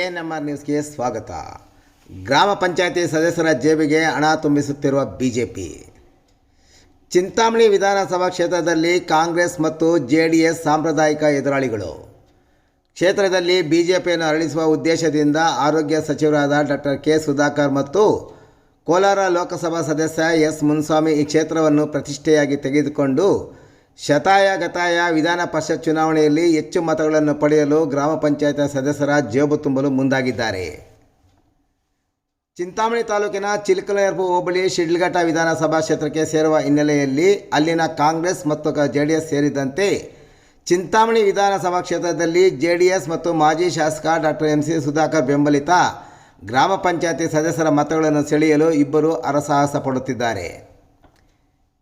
ANMR ನ್ಯೂಸ್ಗೆ ಸ್ವಾಗತ. ಗ್ರಾಮ ಪಂಚಾಯತಿ ಸದಸ್ಯರ ಜೇಬಿಗೆ ಹಣ ತುಂಬಿಸುತ್ತಿರುವ ಬಿಜೆಪಿ. ಚಿಂತಾಮಣಿ ವಿಧಾನಸಭಾ ಕ್ಷೇತ್ರದಲ್ಲಿ ಕಾಂಗ್ರೆಸ್ ಮತ್ತು JDS ಸಾಂಪ್ರದಾಯಿಕ ಎದುರಾಳಿಗಳು. ಕ್ಷೇತ್ರದಲ್ಲಿ ಬಿಜೆಪಿಯನ್ನು ಅರಳಿಸುವ ಉದ್ದೇಶದಿಂದ ಆರೋಗ್ಯ ಸಚಿವರಾದ ಡಾಕ್ಟರ್ ಕೆ ಸುಧಾಕರ್ ಮತ್ತು ಕೋಲಾರ ಲೋಕಸಭಾ ಸದಸ್ಯ ಎಸ್ ಮುನ್ಸ್ವಾಮಿ ಈ ಕ್ಷೇತ್ರವನ್ನು ಪ್ರತಿಷ್ಠೆಯಾಗಿ ತೆಗೆದುಕೊಂಡು ಶತಾಯಗತಾಯ ವಿಧಾನ ಪರಿಷತ್ ಚುನಾವಣೆಯಲ್ಲಿ ಹೆಚ್ಚು ಮತಗಳನ್ನು ಪಡೆಯಲು ಗ್ರಾಮ ಪಂಚಾಯತ್ ಸದಸ್ಯರ ಜೇಬು ತುಂಬಲು ಮುಂದಾಗಿದ್ದಾರೆ. ಚಿಂತಾಮಣಿ ತಾಲೂಕಿನ ಚಿಲಕಲಯರ್ಪು ಹೋಬಳಿ ಶಿಡ್ಲಘಟ್ಟ ವಿಧಾನಸಭಾ ಕ್ಷೇತ್ರಕ್ಕೆ ಸೇರುವ ಹಿನ್ನೆಲೆಯಲ್ಲಿ ಅಲ್ಲಿನ ಕಾಂಗ್ರೆಸ್ ಮತ್ತು JDS ಸೇರಿದಂತೆ ಚಿಂತಾಮಣಿ ವಿಧಾನಸಭಾ ಕ್ಷೇತ್ರದಲ್ಲಿ JDS ಮತ್ತು ಮಾಜಿ ಶಾಸಕ ಡಾಕ್ಟರ್ MC ಸುಧಾಕರ್ ಬೆಂಬಲಿತ ಗ್ರಾಮ ಪಂಚಾಯತಿ ಸದಸ್ಯರ ಮತಗಳನ್ನು ಸೆಳೆಯಲು ಇಬ್ಬರು ಹರಸಾಹಸ ಪಡುತ್ತಿದ್ದಾರೆ.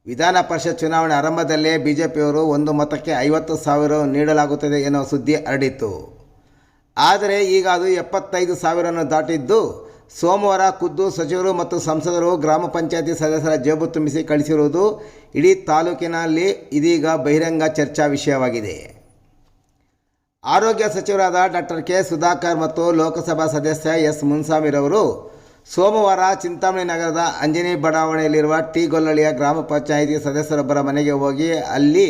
ವಿಧಾನ ಪರಿಷತ್ ಚುನಾವಣೆ ಆರಂಭದಲ್ಲೇ ಬಿಜೆಪಿಯವರು ಒಂದು ಮತಕ್ಕೆ 50,000 ನೀಡಲಾಗುತ್ತದೆ ಎನ್ನುವ ಸುದ್ದಿ ಹರಡಿತ್ತು. ಆದರೆ ಈಗ ಅದು 75,000 ದಾಟಿದ್ದು ಸೋಮವಾರ ಖುದ್ದು ಸಚಿವರು ಮತ್ತು ಸಂಸದರು ಗ್ರಾಮ ಪಂಚಾಯತಿ ಸದಸ್ಯರ ಜೇಬು ತುಂಬಿಸಿ ಕಳಿಸಿರುವುದು ಇಡೀ ತಾಲೂಕಿನಲ್ಲಿ ಇದೀಗ ಬಹಿರಂಗ ಚರ್ಚಾ ವಿಷಯವಾಗಿದೆ. ಆರೋಗ್ಯ ಸಚಿವರಾದ ಡಾಕ್ಟರ್ ಕೆ ಸುಧಾಕರ್ ಮತ್ತು ಲೋಕಸಭಾ ಸದಸ್ಯ ಎಸ್ ಮುನ್ಸ್ವಾಮಿರವರು ಸೋಮವಾರ ಚಿಂತಾಮಣಿ ನಗರದ ಅಂಜನಿ ಬಡಾವಣೆಯಲ್ಲಿರುವ ಟಿ ಗೊಲ್ಲಳಿಯ ಗ್ರಾಮ ಪಂಚಾಯಿತಿ ಸದಸ್ಯರೊಬ್ಬರ ಮನೆಗೆ ಹೋಗಿ ಅಲ್ಲಿ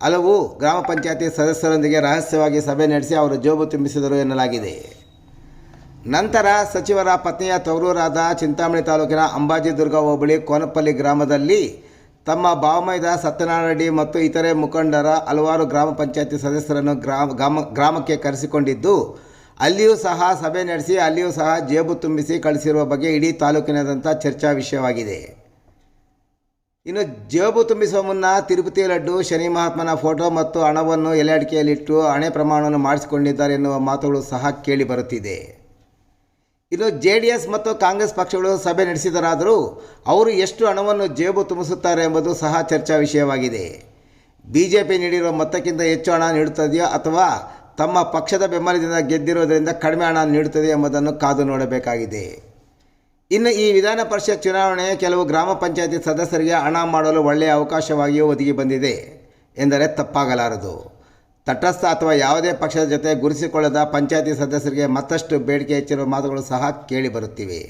ಹಲವು ಗ್ರಾಮ ಪಂಚಾಯಿತಿ ಸದಸ್ಯರೊಂದಿಗೆ ರಹಸ್ಯವಾಗಿ ಸಭೆ ನಡೆಸಿ ಅವರು ಜೇಬು ತುಂಬಿಸಿದರು ಎನ್ನಲಾಗಿದೆ. ನಂತರ ಸಚಿವರ ಪತ್ನಿಯ ತವರೂರಾದ ಚಿಂತಾಮಣಿ ತಾಲೂಕಿನ ಅಂಬಾಜಿದುರ್ಗ ಹೋಬಳಿ ಕೋನಪಲ್ಲಿ ಗ್ರಾಮದಲ್ಲಿ ತಮ್ಮ ಭಾವಮೈದ ಸತ್ಯನಾರಾಯಣ ರೆಡ್ಡಿ ಮತ್ತು ಇತರೆ ಮುಖಂಡರ ಹಲವಾರು ಗ್ರಾಮ ಪಂಚಾಯಿತಿ ಸದಸ್ಯರನ್ನು ಗ್ರಾಮಕ್ಕೆ ಕರೆಸಿಕೊಂಡಿದ್ದು ಅಲ್ಲಿಯೂ ಸಹ ಸಭೆ ನಡೆಸಿ ಅಲ್ಲಿಯೂ ಸಹ ಜೇಬು ತುಂಬಿಸಿ ಕಳಿಸಿರುವ ಬಗ್ಗೆ ಇಡೀ ತಾಲೂಕಿನಾದ್ಯಂತ ಚರ್ಚಾ ವಿಷಯವಾಗಿದೆ. ಇನ್ನು ಜೇಬು ತುಂಬಿಸುವ ಮುನ್ನ ತಿರುಪತಿ ಲಡ್ಡು, ಶನಿ ಮಹಾತ್ಮನ ಫೋಟೋ ಮತ್ತು ಹಣವನ್ನು ಎಲೆ ಅಡಿಕೆಯಲ್ಲಿಟ್ಟು ಹಣೆ ಪ್ರಮಾಣವನ್ನು ಮಾಡಿಸಿಕೊಂಡಿದ್ದಾರೆ ಎನ್ನುವ ಮಾತುಗಳು ಸಹ ಕೇಳಿ ಬರುತ್ತಿದೆ. ಇನ್ನು JDS ಮತ್ತು ಕಾಂಗ್ರೆಸ್ ಪಕ್ಷಗಳು ಸಭೆ ನಡೆಸಿದರಾದರೂ ಅವರು ಎಷ್ಟು ಹಣವನ್ನು ಜೇಬು ತುಂಬಿಸುತ್ತಾರೆ ಎಂಬುದು ಸಹ ಚರ್ಚಾ ವಿಷಯವಾಗಿದೆ. ಬಿಜೆಪಿ ನೀಡಿರುವ ಮೊತ್ತಕ್ಕಿಂತ ಹೆಚ್ಚು ಹಣ ನೀಡುತ್ತದೆಯೋ ಅಥವಾ ತಮ್ಮ ಪಕ್ಷದ ಬೆಂಬಲದಿಂದ ಗೆದ್ದಿರೋದರಿಂದ ಕಡಿಮೆ ಹಣ ನೀಡುತ್ತದೆ ಎಂಬುದನ್ನು ಕಾದು ನೋಡಬೇಕಾಗಿದೆ. ಇನ್ನು ಈ ವಿಧಾನ ಪರಿಷತ್ ಚುನಾವಣೆ ಕೆಲವು ಗ್ರಾಮ ಪಂಚಾಯತಿ ಸದಸ್ಯರಿಗೆ ಹಣ ಮಾಡಲು ಒಳ್ಳೆಯ ಅವಕಾಶವಾಗಿಯೂ ಒದಗಿ ಬಂದಿದೆ ಎಂದರೆ ತಪ್ಪಾಗಲಾರದು. ತಟಸ್ಥ ಅಥವಾ ಯಾವುದೇ ಪಕ್ಷದ ಜೊತೆ ಗುರುಸಿಕೊಳ್ಳದ ಪಂಚಾಯತಿ ಸದಸ್ಯರಿಗೆ ಮತ್ತಷ್ಟು ಬೇಡಿಕೆ ಹೆಚ್ಚಿರುವ ಮಾತುಗಳು ಸಹ ಕೇಳಿಬರುತ್ತಿವೆ.